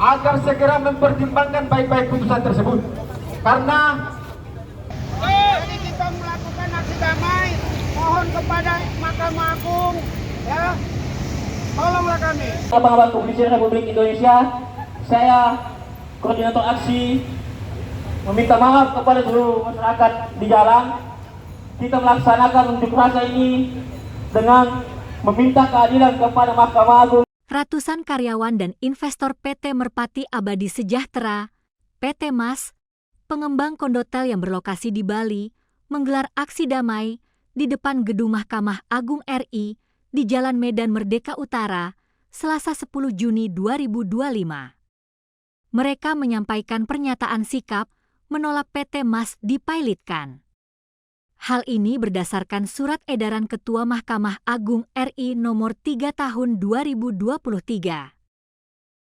agar segera mempertimbangkan baik-baik putusan tersebut. Karena jadi kita melakukan aksi damai, mohon kepada Mahkamah Agung, ya, tolonglah kami. Pengamat Kepolisian Republik Indonesia, saya koordinator aksi meminta maaf kepada seluruh masyarakat di jalan. Kita melaksanakan unjuk rasa ini dengan meminta keadilan kepada Mahkamah Agung. Ratusan karyawan dan investor PT Merpati Abadi Sejahtera, PT MAS, pengembang kondotel yang berlokasi di Bali, menggelar aksi damai di depan gedung Mahkamah Agung RI di Jalan Medan Merdeka Utara, Selasa 10 Juni 2025. Mereka menyampaikan pernyataan sikap menolak PT MAS dipilotkan. Hal ini berdasarkan Surat Edaran Ketua Mahkamah Agung RI Nomor 3 Tahun 2023.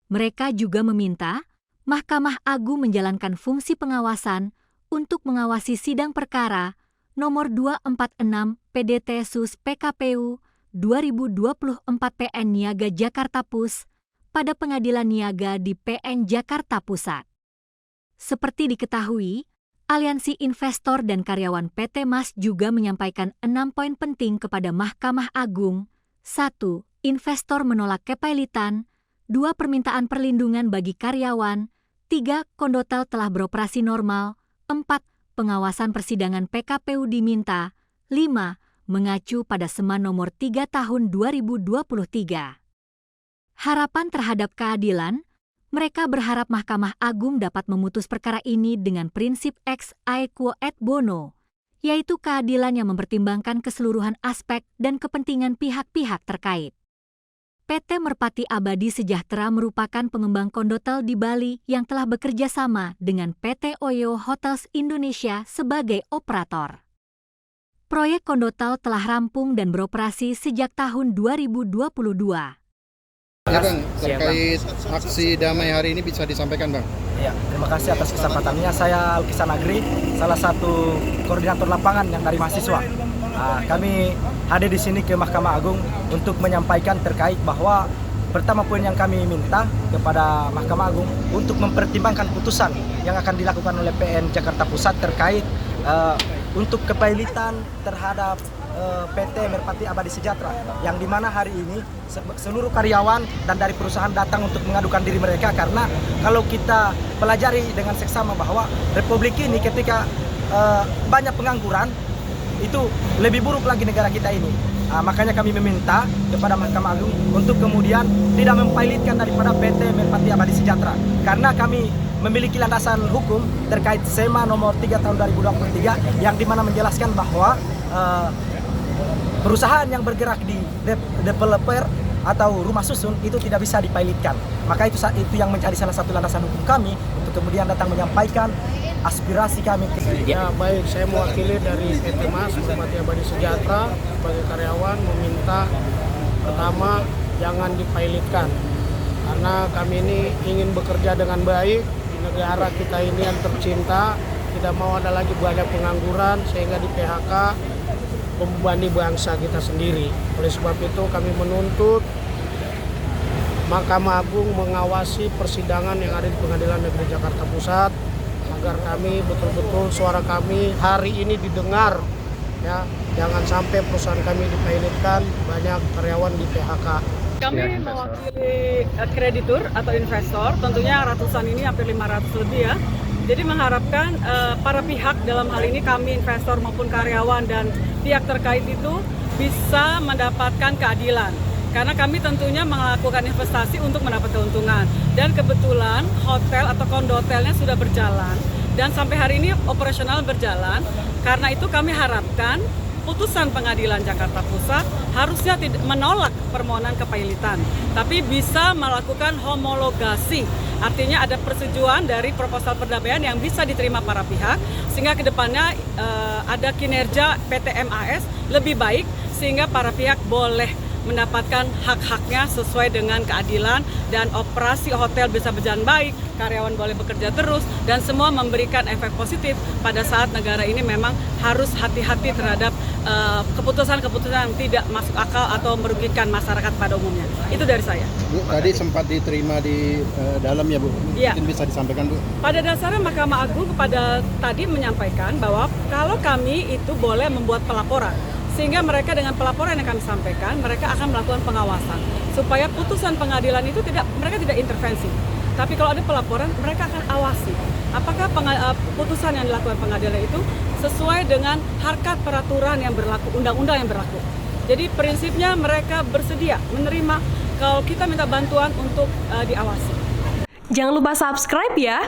Mereka juga meminta Mahkamah Agung menjalankan fungsi pengawasan untuk mengawasi sidang perkara Nomor 246 PDT Sus PKPU 2024 PN Niaga Jakarta Pus pada Pengadilan Niaga di PN Jakarta Pusat. Seperti diketahui, Aliansi Investor dan Karyawan PT MAS juga menyampaikan 6 poin penting kepada Mahkamah Agung. 1. Investor menolak kepailitan. 2. Permintaan perlindungan bagi karyawan. 3. Kondotel telah beroperasi normal. 4. Pengawasan persidangan PKPU diminta. 5. Mengacu pada SEMA Nomor 3 Tahun 2023. Harapan terhadap keadilan. Mereka berharap Mahkamah Agung dapat memutus perkara ini dengan prinsip ex aequo et bono, yaitu keadilan yang mempertimbangkan keseluruhan aspek dan kepentingan pihak-pihak terkait. PT Merpati Abadi Sejahtera merupakan pengembang kondotel di Bali yang telah bekerja sama dengan PT Oyo Hotels Indonesia sebagai operator. Proyek kondotel telah rampung dan beroperasi sejak tahun 2022. Ya Bang, terkait aksi damai hari ini bisa disampaikan Bang? Ya, terima kasih atas kesempatannya. Saya Alkisan Agri, salah satu koordinator lapangan yang dari mahasiswa. Kami hadir di sini ke Mahkamah Agung untuk menyampaikan terkait bahwa pertama poin yang kami minta kepada Mahkamah Agung untuk mempertimbangkan putusan yang akan dilakukan oleh PN Jakarta Pusat terkait untuk kepailitan terhadap PT Merpati Abadi Sejahtera, yang dimana hari ini seluruh karyawan dan dari perusahaan datang untuk mengadukan diri mereka, karena kalau kita pelajari dengan seksama bahwa Republik ini ketika banyak pengangguran itu lebih buruk lagi negara kita ini. Makanya kami meminta kepada Mahkamah Agung untuk kemudian tidak mempilotkan daripada PT Merpati Abadi Sejahtera, karena kami memiliki landasan hukum terkait SEMA Nomor 3 Tahun 2023 yang dimana menjelaskan bahwa perusahaan yang bergerak di developer atau rumah susun itu tidak bisa dipilotkan. Maka itu yang menjadi salah satu landasan hukum kami untuk kemudian datang menyampaikan aspirasi kami. Ya baik, saya mewakili dari PT MAS Merpati Abadi Sejahtera sebagai karyawan meminta pertama jangan dipilotkan, karena kami ini ingin bekerja dengan baik di negara kita ini yang tercinta. Tidak mau ada lagi banyak pengangguran sehingga di PHK membebani bangsa kita sendiri. Oleh sebab itu kami menuntut Mahkamah Agung mengawasi persidangan yang ada di Pengadilan Negeri Jakarta Pusat agar kami betul-betul suara kami hari ini didengar, ya. Jangan sampai perusahaan kami dipilotkan, banyak karyawan di PHK. Kami mewakili kreditur atau investor, tentunya ratusan ini hampir 500 lebih ya. Jadi mengharapkan para pihak, dalam hal ini kami investor maupun karyawan dan pihak terkait itu bisa mendapatkan keadilan. Karena kami tentunya melakukan investasi untuk mendapat keuntungan. Dan kebetulan hotel atau kondotelnya sudah berjalan dan sampai hari ini operasional berjalan. Karena itu kami harapkan putusan Pengadilan Jakarta Pusat harusnya tidak menolak permohonan kepailitan, tapi bisa melakukan homologasi. Artinya ada persetujuan dari proposal perdamaian yang bisa diterima para pihak, sehingga kedepannya ada kinerja PT MAS lebih baik, sehingga para pihak boleh mendapatkan hak-haknya sesuai dengan keadilan dan operasi hotel bisa berjalan baik, karyawan boleh bekerja terus, dan semua memberikan efek positif pada saat negara ini memang harus hati-hati terhadap keputusan-keputusan yang tidak masuk akal atau merugikan masyarakat pada umumnya. Itu dari saya. Bu, tadi sempat diterima di dalam ya Bu? Iya. Mungkin bisa disampaikan Bu? Pada dasarnya Mahkamah Agung tadi menyampaikan bahwa kalau kami itu boleh membuat pelaporan, sehingga mereka dengan pelaporan yang kami sampaikan, mereka akan melakukan pengawasan supaya putusan pengadilan itu mereka tidak intervensi. Tapi kalau ada pelaporan, mereka akan awasi apakah putusan yang dilakukan pengadilan itu sesuai dengan harkat peraturan yang berlaku, undang-undang yang berlaku. Jadi prinsipnya mereka bersedia menerima kalau kita minta bantuan untuk diawasi. Jangan lupa subscribe ya.